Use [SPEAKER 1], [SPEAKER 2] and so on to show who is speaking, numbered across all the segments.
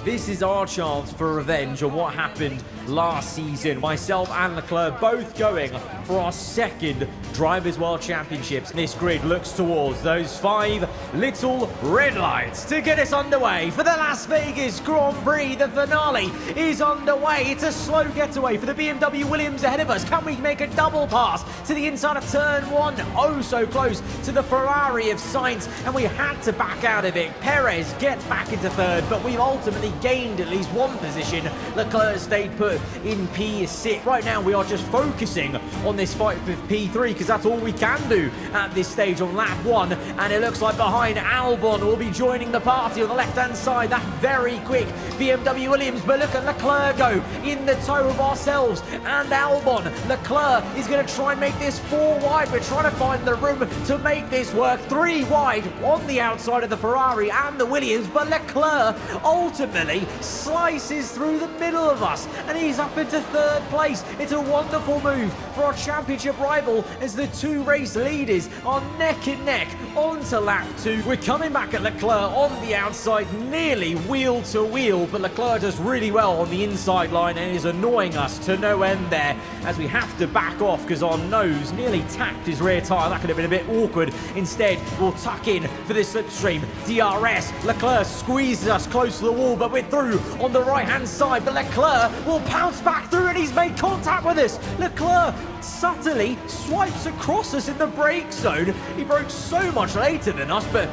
[SPEAKER 1] This is our chance for revenge on what happened last season. Myself and Leclerc both going for our second Drivers' World Championships. This grid looks towards those 5 little red lights to get us underway for the Las Vegas Grand Prix. The finale is underway. It's a slow getaway for the BMW Williams ahead of us. Can we make a double pass to the inside of turn 1? Oh, so close to the Ferrari of Sainz, and we had to back out of it. Perez gets back into third, but we've ultimately gained at least one position. Leclerc stayed put in P6. Right now, we are just focusing on this fight with P3 because that's all we can do at this stage on lap 1. And it looks like behind Albon will be joining the party on the left-hand side. That very quick BMW Williams. But look at Leclerc go in the tow of ourselves and Albon. Leclerc is going to try and make this 4 wide. We're trying to find the room to make this work. 3 wide on the outside of the Ferrari and the Williams. But Leclerc ultimately slices through the middle of us and he's up into 3rd place. It's a wonderful move for our championship rival as the 2 race leaders are neck and neck onto lap 2. We're coming back at Leclerc on the outside, nearly wheel to wheel, but Leclerc does really well on the inside line and is annoying us to no end there as we have to back off because our nose nearly tapped his rear tyre. That could have been a bit awkward. Instead, we'll tuck in for this slipstream. DRS. Leclerc squeezes us close to the wall, but we're through on the right-hand side. But Leclerc will pounce back through and he's made contact with us. Leclerc subtly swipes across us in the brake zone. He broke so much later than us, but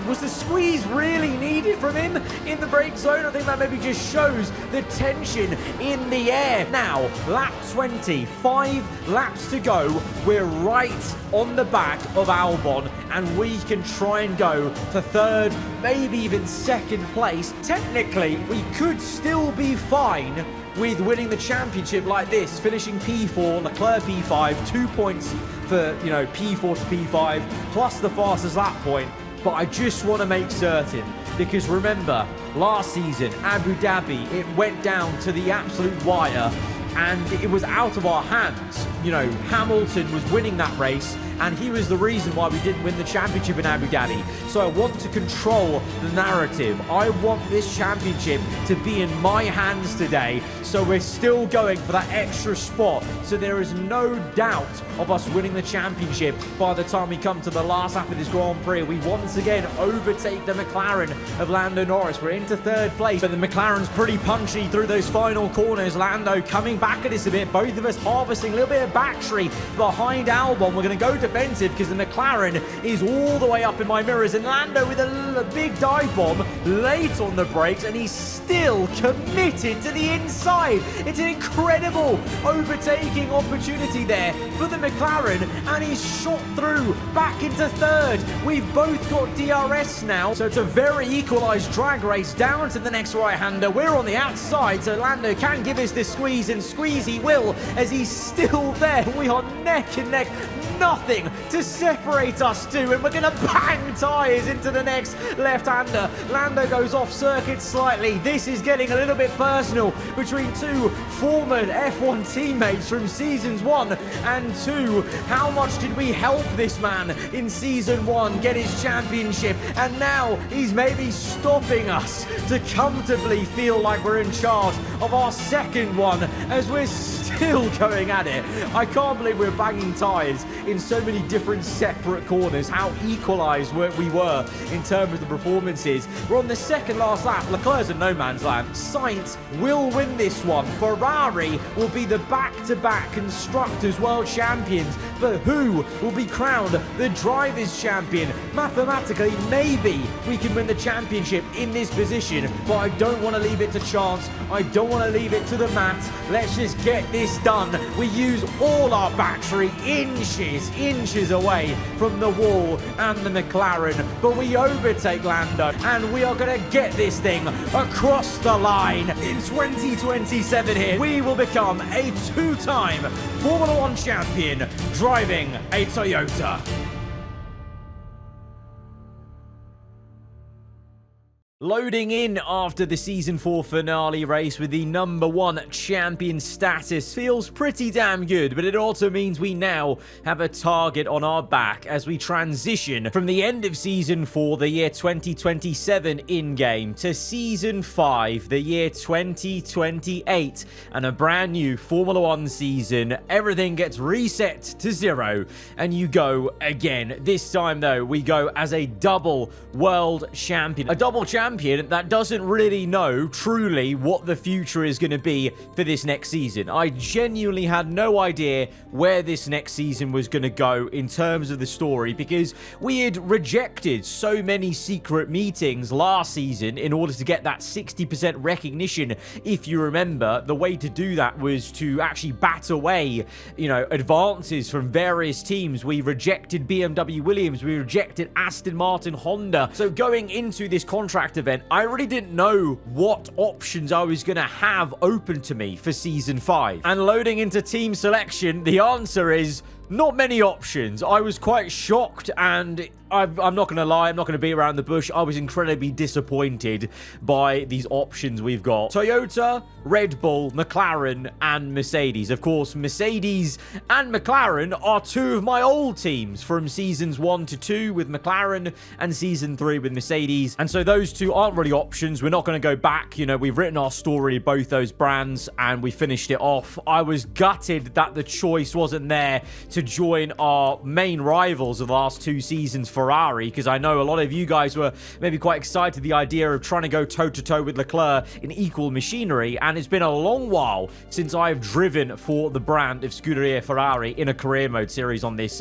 [SPEAKER 1] was the squeeze really needed from him in the brake zone? I think that maybe just shows the tension in the air. Now, lap 20, 5 laps to go. We're right on the back of Albon, and we can try and go for 3rd, maybe even 2nd place. Technically, we could still be fine with winning the championship like this, finishing P4, Leclerc P5, 2 points for, P4 to P5, plus the fastest lap point. But I just want to make certain, because remember, last season, Abu Dhabi, it went down to the absolute wire, and it was out of our hands. Hamilton was winning that race, and he was the reason why we didn't win the championship in Abu Dhabi. So I want to control the narrative. I want this championship to be in my hands today. So we're still going for that extra spot. So there is no doubt of us winning the championship by the time we come to the last lap of this Grand Prix. We once again overtake the McLaren of Lando Norris. We're into 3rd place, but the McLaren's pretty punchy through those final corners. Lando coming back at us a bit. Both of us harvesting a little bit of battery behind Albon. We're going to go defensive because the McLaren is all the way up in my mirrors, and Lando with a big dive bomb late on the brakes, and he's still committed to the inside. It's an incredible overtaking opportunity there for the McLaren, and he's shot through back into 3rd. We've both got DRS now, so it's a very equalized drag race down to the next right-hander. We're on the outside, so Lando can give us this squeeze, and squeeze he will as he's still there. We are neck and neck. Nothing to separate us two, and we're going to bang tyres into the next left-hander. Lando goes off circuit slightly. This is getting a little bit personal between 2 former F1 teammates from seasons 1 and 2. How much did we help this man in season 1 get his championship, and now he's maybe stopping us to comfortably feel like we're in charge of our 2nd one as we're still going at it. I can't believe we're banging tyres in so many different separate corners, how equalized we were in terms of the performances. We're on the 2nd last lap. Leclerc's in no man's land. Sainz will win this one. Ferrari will be the back-to-back Constructors World Champions, but who will be crowned the Drivers' Champion? Mathematically, maybe we can win the championship in this position, but I don't want to leave it to chance. I don't want to leave it to the maths. Let's just get this done. We use all our battery inches away from the wall and the McLaren, but we overtake Lando, and we are going to get this thing across the line. In 2027 here, we will become a 2-time Formula 1 champion driving a Toyota. Loading in after the Season 4 finale race with the #1 champion status feels pretty damn good, but it also means we now have a target on our back as we transition from the end of Season 4, the year 2027 in-game, to Season 5, the year 2028, and a brand new Formula 1 season. Everything gets reset to 0, and you go again. This time, though, we go as a double world champion. A double champion that doesn't really know truly what the future is going to be for this next season. I genuinely had no idea where this next season was going to go in terms of the story, because we had rejected so many secret meetings last season in order to get that 60% recognition. If you remember, the way to do that was to actually bat away, advances from various teams. We rejected BMW Williams, we rejected Aston Martin, Honda. So going into this contract event, I really didn't know what options I was going to have open to me for Season 5. And loading into team selection, the answer is not many options. I was quite shocked, and I'm not going to lie, I'm not going to beat around the bush. I was incredibly disappointed by these options we've got. Toyota, Red Bull, McLaren, and Mercedes. Of course, Mercedes and McLaren are two of my old teams from Seasons 1 to 2 with McLaren and Season 3 with Mercedes. And so those two aren't really options. We're not going to go back. We've written our story of both those brands, and we finished it off. I was gutted that the choice wasn't there to join our main rivals of the last 2 seasons, Ferrari, because I know a lot of you guys were maybe quite excited the idea of trying to go toe-to-toe with Leclerc in equal machinery, and it's been a long while since I've driven for the brand of Scuderia Ferrari in a career mode series on this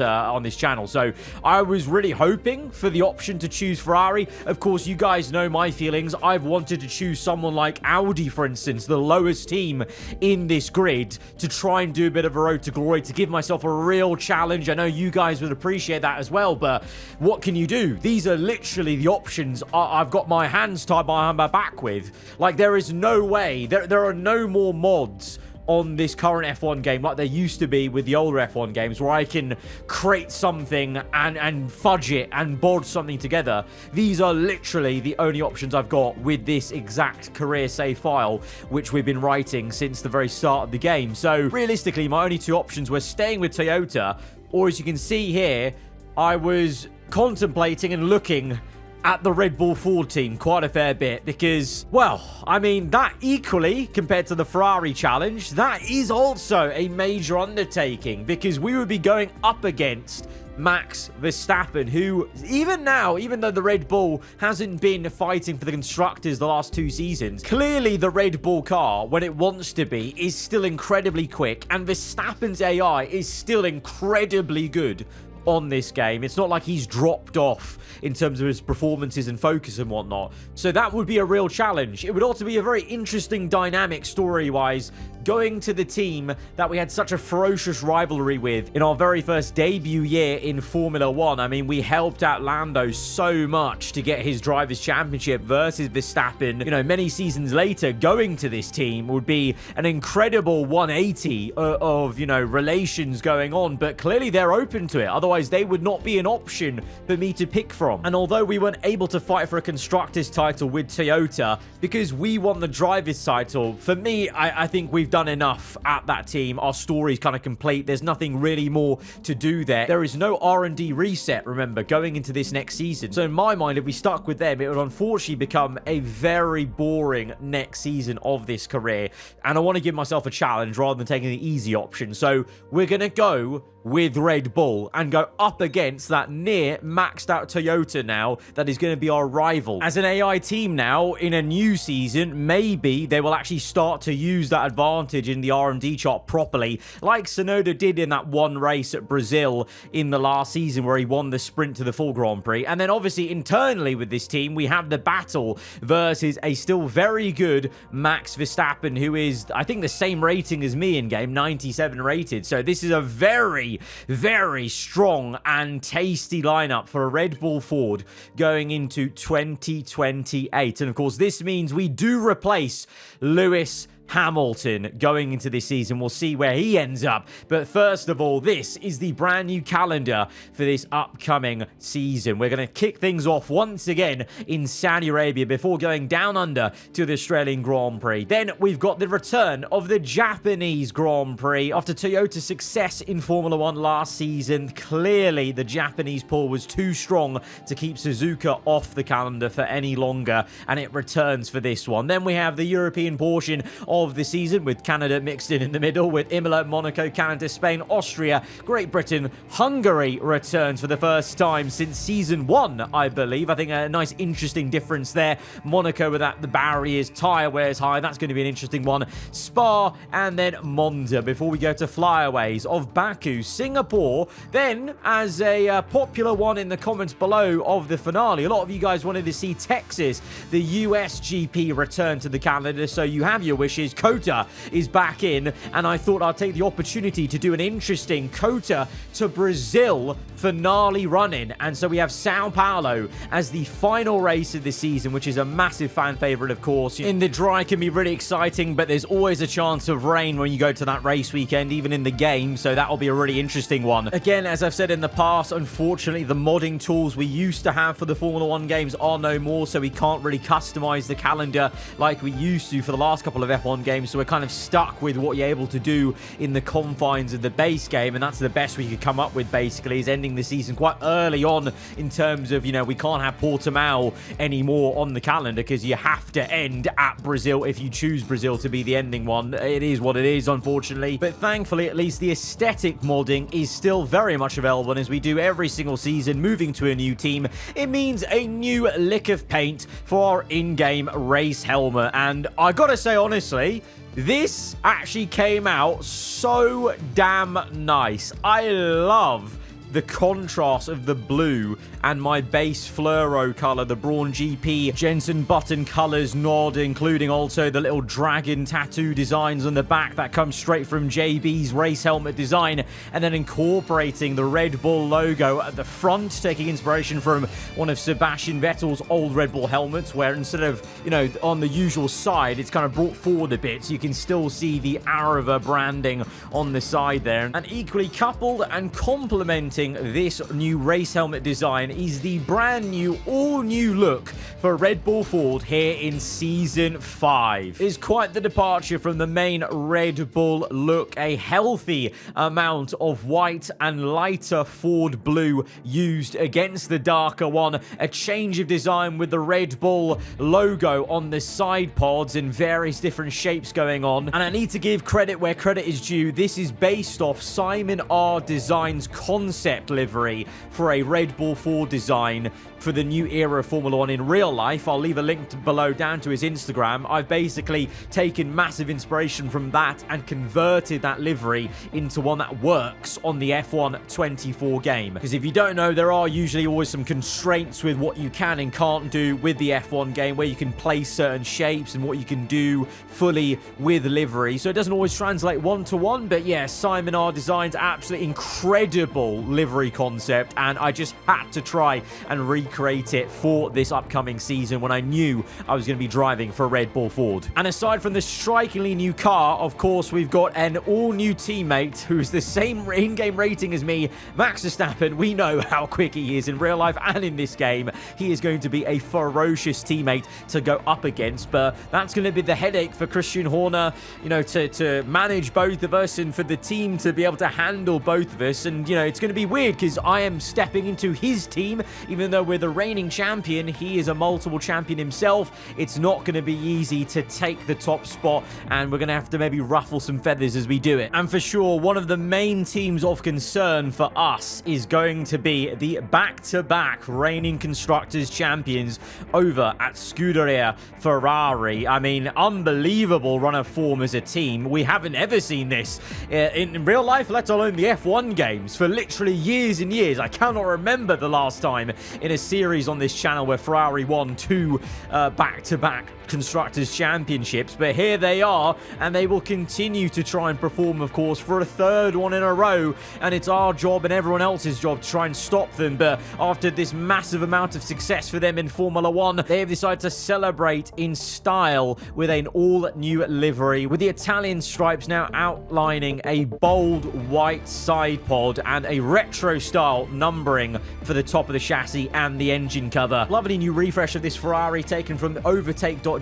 [SPEAKER 1] channel. So I was really hoping for the option to choose Ferrari. Of course, you guys know my feelings. I've wanted to choose someone like Audi, for instance, the lowest team in this grid, to try and do a bit of a road to glory, to give myself a real challenge. I know you guys would appreciate that as well, but what can you do? These are literally the options I've got my hands tied behind my back with. Like, there is no way, there are no more mods on this current F1 game like there used to be with the older F1 games, where I can create something and fudge it and bod something together. These are literally the only options I've got with this exact career save file, which we've been writing since the very start of the game. So realistically, my only 2 options were staying with Toyota, or as you can see here, I was contemplating and looking at the Red Bull Ford team quite a fair bit, because, well, I mean, that equally, compared to the Ferrari challenge, that is also a major undertaking, because we would be going up against Max Verstappen, who even now, even though the Red Bull hasn't been fighting for the constructors the last 2 seasons, clearly the Red Bull car, when it wants to be, is still incredibly quick, and Verstappen's AI is still incredibly good on this game. It's not like he's dropped off in terms of his performances and focus and whatnot. So that would be a real challenge. It would also be a very interesting dynamic story-wise, going to the team that we had such a ferocious rivalry with in our very first debut year in Formula 1. I mean, we helped out Lando so much to get his Drivers' Championship versus Verstappen. Many seasons later, going to this team would be an incredible 180 of relations going on, but clearly they're open to it. Otherwise, they would not be an option for me to pick from. And although we weren't able to fight for a constructors title with Toyota because we won the drivers title, for me, I think we've done enough at that team. Our story's kind of complete. There's nothing really more to do there. There is no R&D reset, remember, going into this next season. So in my mind, if we stuck with them, it would unfortunately become a very boring next season of this career. And I want to give myself a challenge rather than taking the easy option. So we're going to go with Red Bull and go up against that near maxed out Toyota now that is going to be our rival. As an AI team now in a new season, maybe they will actually start to use that advantage in the R&D chart properly, like Tsunoda did in that one race at Brazil in the last season where he won the sprint to the full Grand Prix. And then obviously internally with this team, we have the battle versus a still very good Max Verstappen, who is, I think, the same rating as me in game, 97 rated. So this is a very, very strong and tasty lineup for a Red Bull Ford going into 2028. And of course, this means we do replace Lewis Hamilton going into this season. We'll see where he ends up. But first of all, this is the brand new calendar for this upcoming season. We're going to kick things off once again in Saudi Arabia before going down under to the Australian Grand Prix. Then we've got the return of the Japanese Grand Prix. After Toyota's success in Formula 1 last season, clearly the Japanese pull was too strong to keep Suzuka off the calendar for any longer, and it returns for this one. Then we have the European portion of the season with Canada mixed in the middle with Imola, Monaco, Canada, Spain, Austria, Great Britain, Hungary returns for the first time since season 1, I believe. I think a nice interesting difference there. Monaco without the barriers, Tyre wears high, that's going to be an interesting one. Spa and then Monza before we go to flyaways of Baku, Singapore. Then as a popular one in the comments below of the finale, a lot of you guys wanted to see Texas, the US GP return to the calendar, so you have your wishes. COTA is back in, and I thought I'd take the opportunity to do an interesting COTA to Brazil finale run-in. And so we have Sao Paulo as the final race of the season, which is a massive fan favorite, of course. In the dry can be really exciting, but there's always a chance of rain when you go to that race weekend, even in the game, so that'll be a really interesting one. Again, as I've said in the past, unfortunately, the modding tools we used to have for the Formula 1 games are no more, so we can't really customize the calendar like we used to for the last couple of F1 games, so we're kind of stuck with what you're able to do in the confines of the base game, and that's the best we could come up with, basically, is ending the season quite early on in terms of, you know, we can't have Portimao anymore on the calendar because you have to end at Brazil if you choose Brazil to be the ending one. It is what it is, unfortunately, but thankfully, at least the aesthetic modding is still very much available, and as we do every single season, moving to a new team, it means a new lick of paint for our in-game race helmet, and I gotta say, honestly, this actually came out so damn nice. I love the contrast of the blue and my base fluoro color, the Brawn GP Jensen Button colors nod, including also the little dragon tattoo designs on the back that comes straight from JB's race helmet design, and then incorporating the Red Bull logo at the front, taking inspiration from one of Sebastian Vettel's old Red Bull helmets, where instead of, you know, on the usual side, it's kind of brought forward a bit, so you can still see the aarava branding on the side there. And equally coupled and complementing this new race helmet design is the brand new, all-new look for Red Bull Ford here in Season 5. It's quite the departure from the main Red Bull look, a healthy amount of white and lighter Ford blue used against the darker one, a change of design with the Red Bull logo on the side pods in various different shapes going on. And I need to give credit where credit is due. This is based off Simon R. Design's concept livery for a Red Bull Ford design for the new era of Formula 1 in real life. I'll leave a link below down to his Instagram. I've basically taken massive inspiration from that and converted that livery into one that works on the F1 24 game. Because if you don't know, there are usually always some constraints with what you can and can't do with the F1 game, where you can place certain shapes and what you can do fully with livery. So it doesn't always translate one-to-one, but yeah, Simon R. Design's absolutely incredible livery concept, and I just had to try and recreate it for this upcoming season when I knew I was going to be driving for Red Bull Ford. And aside from the strikingly new car, of course, we've got an all-new teammate who's the same in-game rating as me, Max Verstappen. We know how quick he is in real life and in this game. He is going to be a ferocious teammate to go up against, but that's going to be the headache for Christian Horner, you know, to manage both of us and for the team to be able to handle both of us. And, you know, it's going to be weird because I am stepping into his team, even though we're the reigning champion. He is a multiple champion himself. It's not going to be easy to take the top spot, and we're going to have to maybe ruffle some feathers as we do it. And for sure, one of the main teams of concern for us is going to be the back-to-back reigning Constructors champions over at Scuderia Ferrari. I mean, unbelievable run of form as a team. We haven't ever seen this in real life, let alone the F1 games, for literally years and years. I cannot remember the last time in a series on this channel where Ferrari won 2 back-to-back Constructors' Championships, but here they are, and they will continue to try and perform, of course, for a 3rd one in a row, and it's our job and everyone else's job to try and stop them. But after this massive amount of success for them in Formula 1, they have decided to celebrate in style with an all-new livery, with the Italian stripes now outlining a bold white side pod and a retro-style numbering for the top of the chassis and the engine cover. Lovely new refresh of this Ferrari taken from overtake.gg.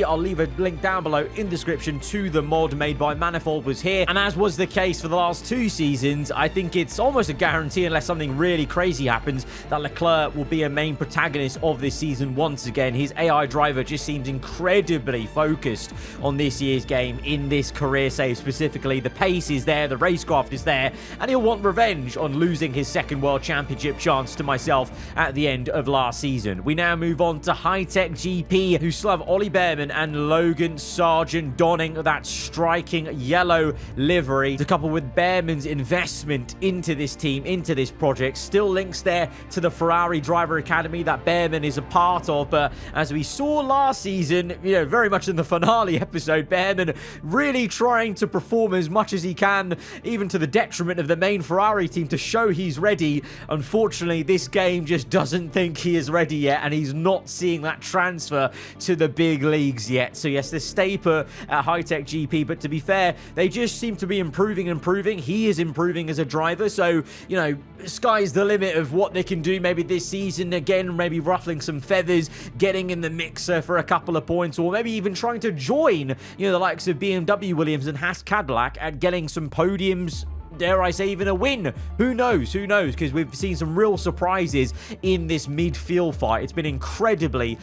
[SPEAKER 1] I'll leave a link down below in the description to the mod made by Manifold was here, and as was the case for the last 2 seasons, I think it's almost a guarantee, unless something really crazy happens, that Leclerc will be a main protagonist of this season once again. His AI driver just seems incredibly focused on this year's game in this career save specifically. The pace is there, the racecraft is there, and he'll want revenge on losing his 2nd World Championship chance to myself at the end of last season. We now move on to High-Tech GP, who still have Ollie Behrman and Logan Sargent donning that striking yellow livery, to couple with Behrman's investment into this team, into this project. Still links there to the Ferrari Driver Academy that Behrman is a part of, but as we saw last season, you know, very much in the finale episode, Behrman really trying to perform as much as he can, even to the detriment of the main Ferrari team, to show he's ready. Unfortunately, this game just doesn't think he is ready yet, and he's not seeing that transfer to the big leagues yet. So yes, there's stay put at High-Tech GP, but to be fair, they just seem to be improving. He is improving as a driver, so, you know, sky's the limit of what they can do maybe this season. Again, maybe ruffling some feathers, getting in the mixer for a couple of points, or maybe even trying to join, you know, the likes of BMW Williams and Cadillac at getting some podiums, dare I say even a win. Who knows? Who knows? Because we've seen some real surprises in this midfield fight. It's been incredibly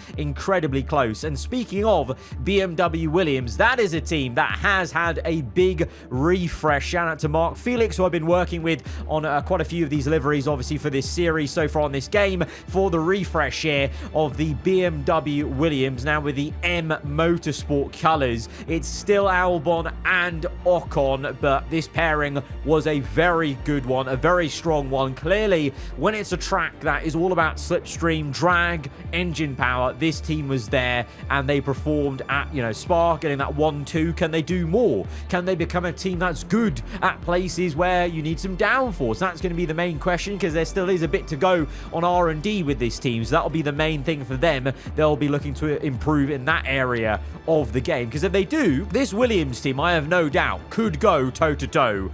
[SPEAKER 1] close. And speaking of BMW Williams, that is a team that has had a big refresh. Shout out to Mark Felix, who I've been working with on quite a few of these liveries, obviously, for this series so far on this game, for the refresh here of the BMW Williams, now with the M Motorsport colours. It's still Albon and Ocon, but this pairing was a very good one, a very strong one. Clearly, when it's a track that is all about slipstream, drag, engine power, this team was there and they performed at, you know, Spa, getting that 1-2. Can they do more? Can they become a team that's good at places where you need some downforce? That's going to be the main question, because there still is a bit to go on R&D with this team, so that'll be the main thing for them. They'll be looking to improve in that area of the game, because if they do, this Williams team, I have no doubt, could go toe-to-toe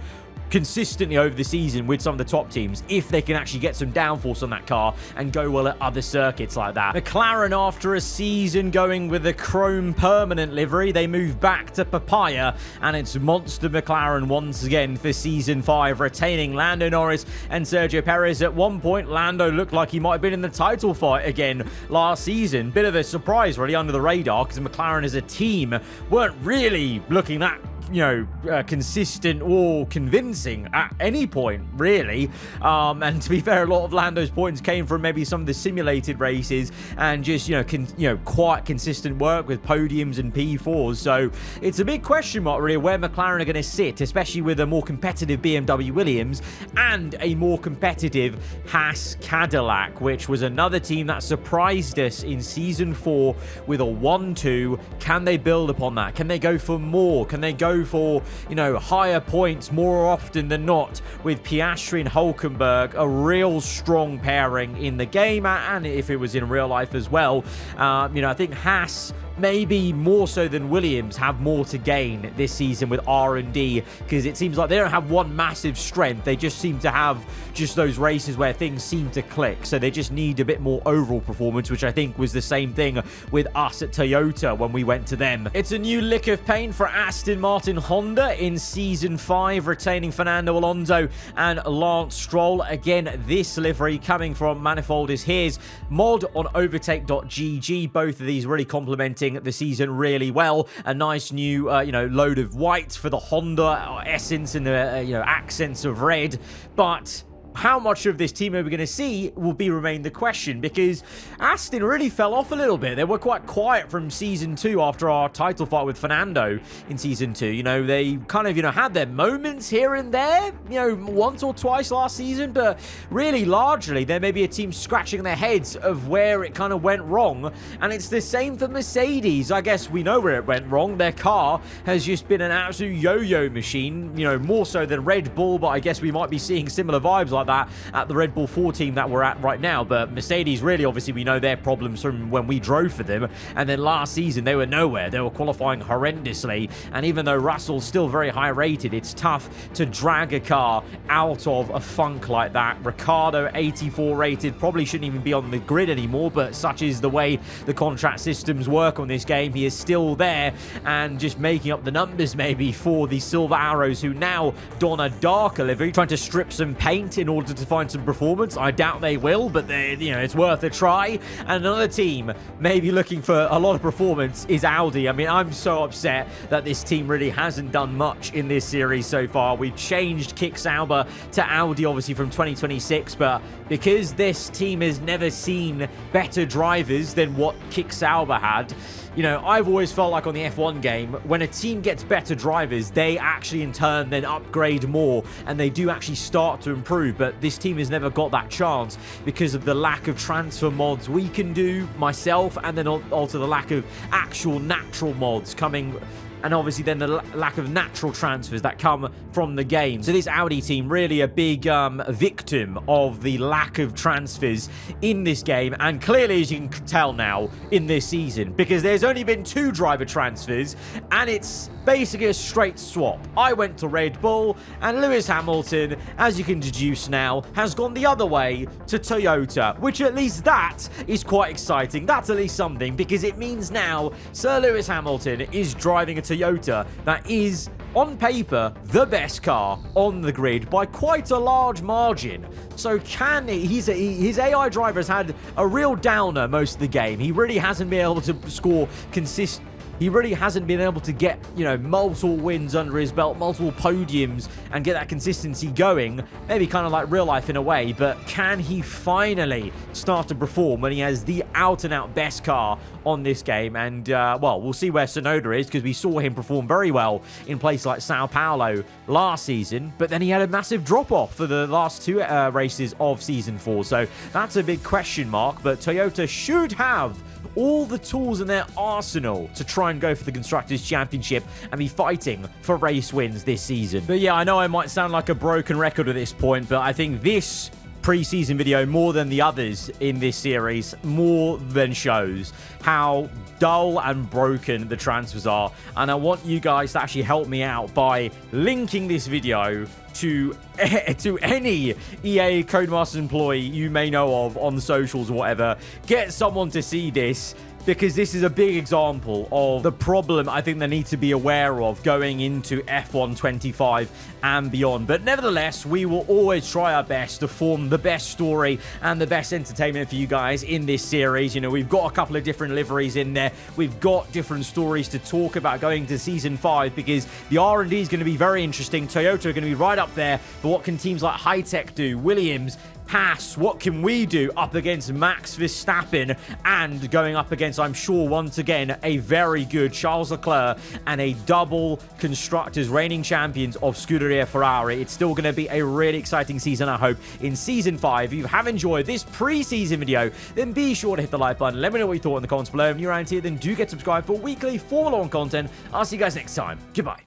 [SPEAKER 1] consistently over the season with some of the top teams if they can actually get some downforce on that car and go well at other circuits like that. McLaren, after a season going with the chrome permanent livery, they move back to papaya, and it's monster McLaren once again for season 5, retaining Lando Norris and Sergio Perez. At one point, Lando looked like he might have been in the title fight again last season. Bit of a surprise really under the radar, because McLaren as a team weren't really looking that, you know, consistent or convincing at any point, really. And to be fair, a lot of Lando's points came from maybe some of the simulated races and just, you know, quite consistent work with podiums and P4s. So it's a big question mark, really, where McLaren are going to sit, especially with a more competitive BMW Williams and a more competitive Haas Cadillac, which was another team that surprised us in Season 4 with a 1-2. Can they build upon that? Can they go for more? Can they go for, you know, higher points more often than not with Piastri and Hülkenberg? A real strong pairing in the game, and if it was in real life as well. You know, I think Haas, maybe more so than Williams, have more to gain this season with R&D, because it seems like they don't have one massive strength. They just seem to have just those races where things seem to click, so they just need a bit more overall performance, which I think was the same thing with us at Toyota when we went to them. It's a new lick of pain for Aston Martin Honda in Season 5, retaining Fernando Alonso and Lance Stroll. Again, this livery coming from Manifold is his mod on overtake.gg. Both of these really complementing the season really well. A nice new, you know, load of white for the Honda essence and the, you know, accents of red. But how much of this team are we going to see will remain the question, because Aston really fell off a little bit. They were quite quiet from Season 2 after our title fight with Fernando in Season 2. You know, they kind of, had their moments here and there, once or twice last season, but really largely they're maybe a team scratching their heads of where it kind of went wrong. And it's the same for Mercedes. I guess we know where it went wrong. Their car has just been an absolute yo-yo machine, more so than Red Bull, but I guess we might be seeing similar vibes like that at the Red Bull 4 team that we're at right now. But Mercedes, really, obviously, we know their problems from when we drove for them, and then last season they were nowhere. They were qualifying horrendously, and even though Russell's still very high rated, it's tough to drag a car out of a funk like that. Ricciardo, 84 rated, probably shouldn't even be on the grid anymore, but such is the way the contract systems work on this game. He is still there and just making up the numbers maybe for the Silver Arrows, who now don a darker livery, trying to strip some paint in order to find some performance. I doubt they will, but it's worth a try. And another team maybe looking for a lot of performance is Audi. I mean, I'm so upset that this team really hasn't done much in this series so far. We've changed Kick Sauber to Audi, obviously, from 2026, but because this team has never seen better drivers than what Kick Sauber had, I've always felt like on the F1 game, when a team gets better drivers, they actually in turn then upgrade more, and they do actually start to improve. But this team has never got that chance because of the lack of transfer mods we can do, myself, and then also the lack of actual natural mods coming, and obviously then the lack of natural transfers that come from the game. So this Audi team really a big victim of the lack of transfers in this game, and clearly, as you can tell now, in this season, because there's only been 2 driver transfers, and it's basically a straight swap. I went to Red Bull, and Lewis Hamilton, as you can deduce now, has gone the other way to Toyota, which at least that is quite exciting. That's at least something, because it means now Sir Lewis Hamilton is driving a Toyota that is, on paper, the best car on the grid by quite a large margin. So his AI driver has had a real downer most of the game. He really hasn't been able to score consistent. He really hasn't been able to get, multiple wins under his belt, multiple podiums, and get that consistency going. Maybe kind of like real life in a way, but can he finally start to perform when he has the out-and-out best car on this game? And, well, we'll see where Tsunoda is, because we saw him perform very well in places like Sao Paulo last season, but then he had a massive drop-off for the last 2 races of Season 4. So that's a big question mark, but Toyota should have all the tools in their arsenal to try and go for the Constructors' Championship and be fighting for race wins this season. But yeah, I know I might sound like a broken record at this point, but I think this pre-season video, more than the others in this series, more than shows how dull and broken the transfers are. And I want you guys to actually help me out by linking this video to any EA Codemasters employee you may know of on the socials or whatever. Get someone to see this, because this is a big example of the problem I think they need to be aware of going into F1 25 and beyond. But nevertheless, we will always try our best to form the best story and the best entertainment for you guys in this series. We've got a couple of different liveries in there. We've got different stories to talk about going to Season 5, because the R&D is going to be very interesting. Toyota are going to be right up there, but what can teams like Hi-Tech do? Williams, Haas, what can we do up against Max Verstappen, and going up against, I'm sure, once again, a very good Charles Leclerc and a double Constructors reigning champions of Scuderia Ferrari. It's still going to be a really exciting season, I hope, in Season 5. If you have enjoyed this pre-season video, then be sure to hit the like button. Let me know what you thought in the comments below. If you're around here, then do get subscribed for weekly follow-on content. I'll see you guys next time. Goodbye.